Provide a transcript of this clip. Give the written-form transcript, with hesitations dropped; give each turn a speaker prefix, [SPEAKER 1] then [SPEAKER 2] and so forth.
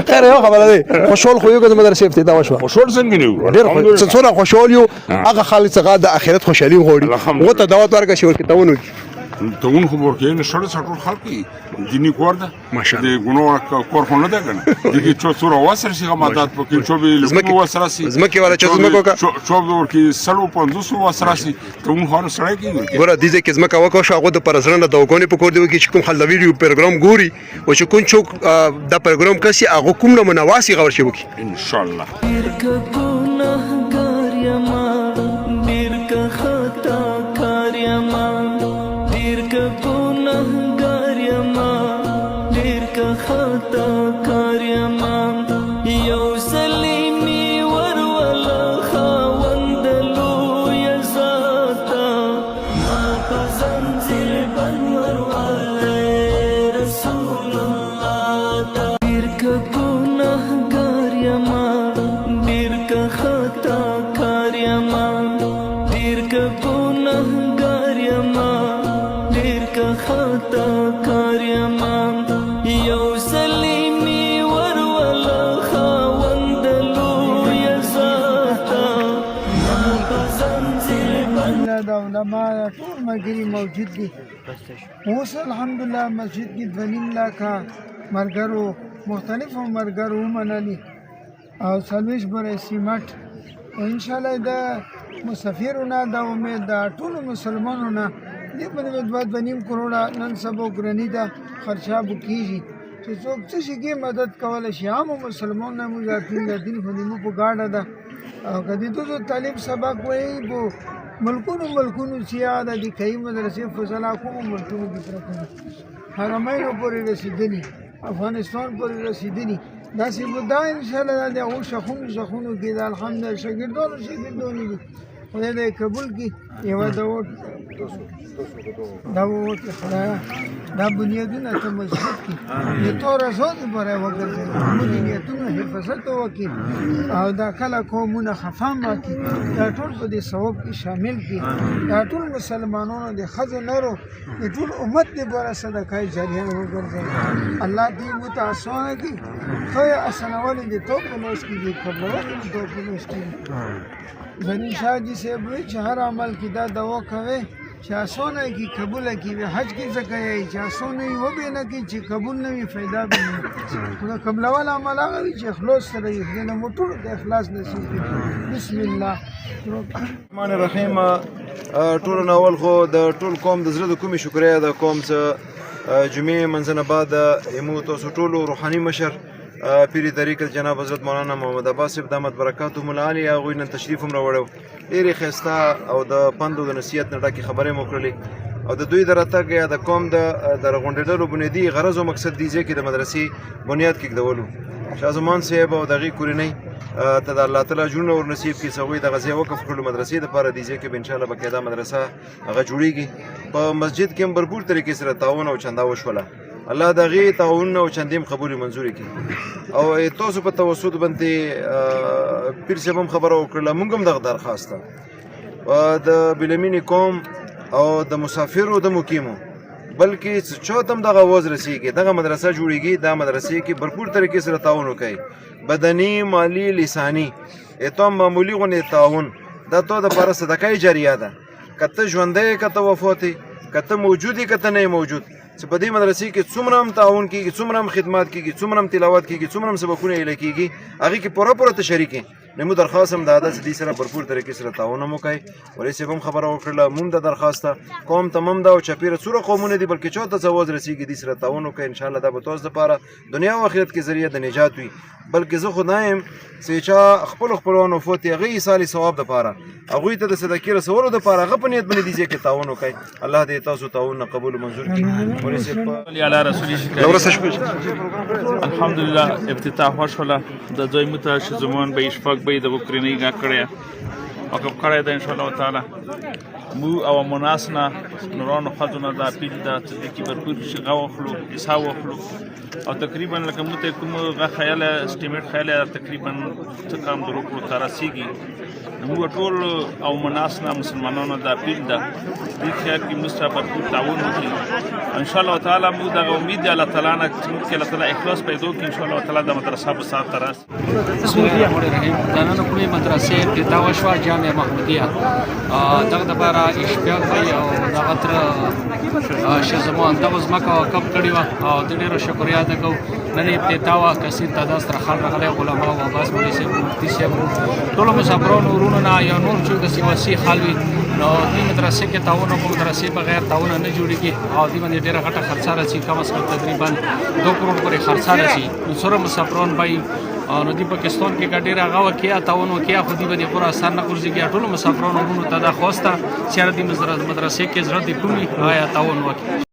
[SPEAKER 1] خیر یو خبره ده خوشحال خو یو که د مدرسې افتتاح وشوه
[SPEAKER 2] خوشحال څنګه نه
[SPEAKER 1] ډېر څومره خوشحال یو هغه خلک څنګه د آخرت خوشحالي غواړي هغو ته دعوت ورکړه چې ورکتابونه وکړي
[SPEAKER 2] تون خو ورکې نه شړ ټول خلک دیني کور ده د ګنو کور خو نه ده کنه دغه چې څوره وسر شي غمادات پکې چې به لږه وسر شي
[SPEAKER 1] زمکه ولا چې زمکه کا
[SPEAKER 2] چې ورکې سلو 500 وسر شي تون خو نه سړی کېږي
[SPEAKER 1] ګوره دې ځکه زمکه وکړه شو هغه د پرزرنه د وګونې په کور دی چې کوم خل ویډیو پروګرام ګوري او چې کوم څوک دا پروګرام کسي هغه کوم نه منواسي غور شي وکي
[SPEAKER 2] ان شاء الله
[SPEAKER 3] علماء ټول ملګري موجود دي اوس الحمدلله مسجد کې 2 لکه مرګرو مختلفو مرګرو ومنلي او سلويش بره سیمټ ان شاء الله دا مسافرونه دا امید دا ټول مسلمانانو دې باندې 2.5 کروڑه نن سبا ګرنی دا خرچه بکیږي چې څوک څه شي مدد کول شي عام مسلمانانو موږ دین باندې په گاډه ده او کدی ته طالب سبق وایي بو ملکونو سیاده دي کای مدرسې فضلا کوم ملکونو کې پرته حرمینو پورې رسیدلی افغانستان پورې رسیدلی دا سی مدا ان شاء الله دا او شخونو کې دا الحمدلله شاګردانو دي خدای دې قبول کړي یو دا ووت خدایا دا بنیادونه ته مسجد کې د تور زود پرې وګرځي موږ یې ته حفاظت وکړي او دا کله کومونه خفام وکړي دا ټول په دې ثواب کې شامل کړي دا ټول مسلمانانو د خزو نورو د ټول امت دې بر صدقه جاریه وګرځي الله دې متعصونه کړي خو اسنوال دې توپ نوش کې دې خبره توپ نوش کې زنی شاه جی سے بوئی چې هر عمل کې دا دوا کوي چې اسونه کې قبول کی حج کې زکای چې اسونه و به نه کې چې قبول نه وي फायदा به نه نو قبل اول عمل هغه چې اخلاص سره یې نه موټر د اخلاص نصیب بسم الله
[SPEAKER 4] الرحمن الرحیم ټول اول خو د ټول قوم د زړه د کومي شکریا د قوم څخه جمعې منځنه بعد یمو تاسو ټول روحاني مشر پیری طریق جناب حضرت مولانا محمد عباس صاحب دامت برکاتهم العالی هغوی نن تشریف هم راوړی ډېرې ښایسته او د پند او د نصیحت نه ډکې خبرې مو کړلې او د دوی د راتګ یا د قوم د راغونډېدلو بنیادي غرض او مقصد دی چې د مدرسې بنیاد کېږدولو شاه زمان صاحب او د هغې کورنۍ ته د الله تعالی جوړونه ور نصیب کړي هغوی دغه ځای وقف کړلو مدرسې دپاره دې ځای کې به انشاءالله باقاعده مدرسه هغه جوړېږي په مسجد کې هم بھرپور طریقې سره تعاون او چنده وشوله الله د هغې تعاونونه او چندې قبولې منظورې کړي او تاسو په توسط باندې پیر صاحب هم خبره وکړله موږ هم دغه درخواست ده د بلمینې قوم او د مسافرو د مقیمو بلکې چاته هم دغه اواز رسیږي دغه مدرسه جوړېږي دا مدرسې کې بھرپور طریقې سره تعاون وکړي بدني مالی لساني اتم معمولی غونې تعاون دا تو د لپاره صدقه جاریه ده که ته ژوندی که ته وفاتې که ته موجود یې که ته نه موجود چې په دې مدرسې کې څومره هم تعاون کېږي څومره هم خدمات کېږي څومره هم تلاوت کېږي څومره هم سبقونه ایله کېږي هغې کې پوره ته شریک یې نو موږ درخواست هم دا ده چې دې سره بھرپور طریقې سره تعاون هم وکړئ ولې صاحب هم خبره وکړله موږ د درخواست ده قوم ته هم ده او چاپېره څومره قومونه دي بلکې چا ته څه اواز رسېږي دې سره تعاون وکړئ انشاءالله دا به تاسو دپاره دنیا او آخرت کې ذریعه د نجات وي بلکې زه خو نه یم چې چا خپلوان وفات یې هغې ایصال ثواب دپاره هغوی ته د صدقې رسولو دپاره هغه په نیت باندې دې ځای کې تعاون وکړئ الله دې تاسو تعاونونه قبول منظور کړي
[SPEAKER 5] علی رسول الحمدلله افتتاح وشوله د دوی متشزمون به اشفاق به د وکرینې کړه او کوم کړه ده ان شاء الله تعالی مو او مناسنا نورانو خځو دا پیل دا چې کې برپور شي غو خلو حساب وخلو او تقریبا لکه مو ته کوم غ خیال استیمیټ خیال تقریبا څه کام درو کړو تر رسیدي نو ټول او مناسنا مسلمانانو دا پیل دا د خیر کې مستحب تعاون وکړي ان شاء الله تعالی مو دا امید الله تعالی نه چې الله تعالی اخلاص پیدا کړي ان شاء الله تعالی د مدرسې په سات تراس
[SPEAKER 6] بسم الله الرحمن الرحیم د نن کومې مدرسې افتتاح وشوه جامع محمودیه دغه لپاره اشتیاق وي او دغه تر شه زمان دغه ځمکه وقف کړې وه او د ډېرو شکریا ادا کوو نن افتتاح وه کثیر تعداد سره خلک راغلی علما او عباس مولوي صاحب مفتي صاحب ټولو مسافرانو وروڼو نه یا نور چې داسې وسیع حال وي نو دې مدرسې کې تعاون او مدرسې بغیر تعاون نه جوړېږي او دې باندې ډېره غټه خرڅه راځي کم از کم تقریبا 2 کروڑ پورې خرڅه راځي نو سره مسافران به نو دی پاکستان کې ډېر هغه وکیا تعاون وکیا خو دې باندې پورا اثر نه ګرځي ټول مسافرانو ورونو ته دا خواسته چې د مدرسې کې ضرورت دی کومي آیا تعاون وکړي